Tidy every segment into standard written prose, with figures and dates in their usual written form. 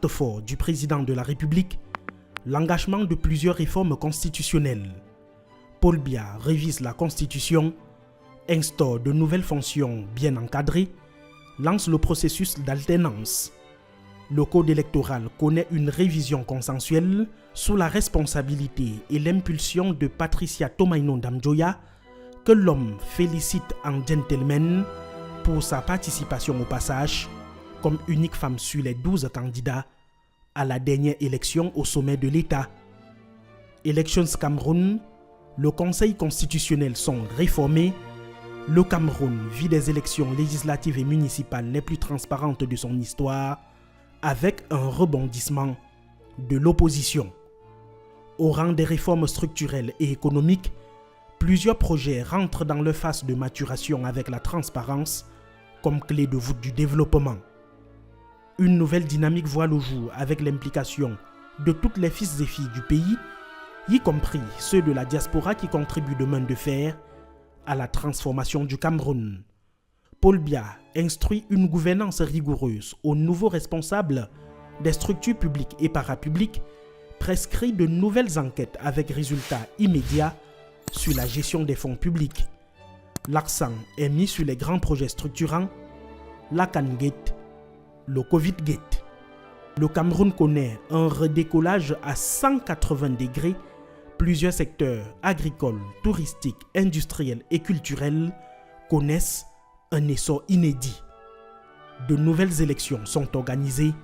acte fort du président de la République, l'engagement de plusieurs réformes constitutionnelles. Paul Biya révise la Constitution, instaure de nouvelles fonctions bien encadrées, lance le processus d'alternance. Le code électoral connaît une révision consensuelle sous la responsabilité et l'impulsion de Patricia Tomaino Damjoya, que l'homme félicite en gentleman pour sa participation au passage comme unique femme sur les 12 candidats à la dernière élection au sommet de l'État. Elections Cameroun, le Conseil constitutionnel sont réformés. Le Cameroun vit des élections législatives et municipales les plus transparentes de son histoire, avec un rebondissement de l'opposition. Au rang des réformes structurelles et économiques, plusieurs projets rentrent dans leur phase de maturation avec la transparence comme clé de voûte du développement. Une nouvelle dynamique voit le jour avec l'implication de toutes les fils et filles du pays, y compris ceux de la diaspora qui contribuent de main de fer à la transformation du Cameroun. Paul Biya instruit une gouvernance rigoureuse aux nouveaux responsables des structures publiques et parapubliques, prescrit de nouvelles enquêtes avec résultats immédiats sur la gestion des fonds publics. L'accent est mis sur les grands projets structurants, la CAN-Gate, le Covid-Gate. Le Cameroun connaît un redécollage à 180 degrés. Plusieurs secteurs agricoles, touristiques, industriels et culturels connaissent un essor inédit. De nouvelles élections sont organisées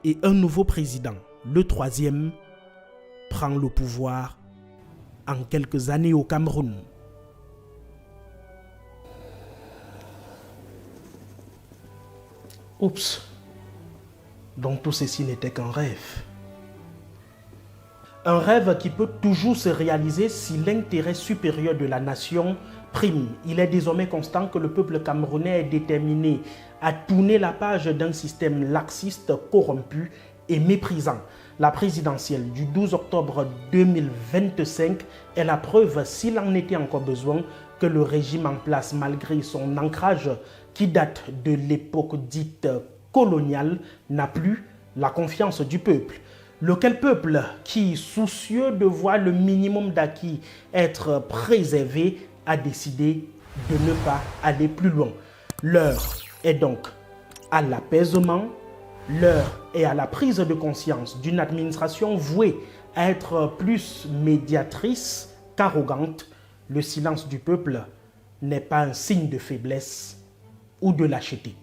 et un nouveau président, le troisième, prend le pouvoir en quelques années au Cameroun. Oups, donc tout ceci n'était qu'un rêve. Un rêve qui peut toujours se réaliser si l'intérêt supérieur de la nation prime. Il est désormais constant que le peuple camerounais est déterminé à tourner la page d'un système laxiste, corrompu et méprisant. La présidentielle du 12 octobre 2025 est la preuve, s'il en était encore besoin, que le régime en place, malgré son ancrage qui date de l'époque dite coloniale, n'a plus la confiance du peuple. Lequel peuple qui, soucieux de voir le minimum d'acquis être préservé, a décidé de ne pas aller plus loin. L'heure est donc à l'apaisement, l'heure est à la prise de conscience d'une administration vouée à être plus médiatrice qu'arrogante. Le silence du peuple n'est pas un signe de faiblesse ou de lâcheté.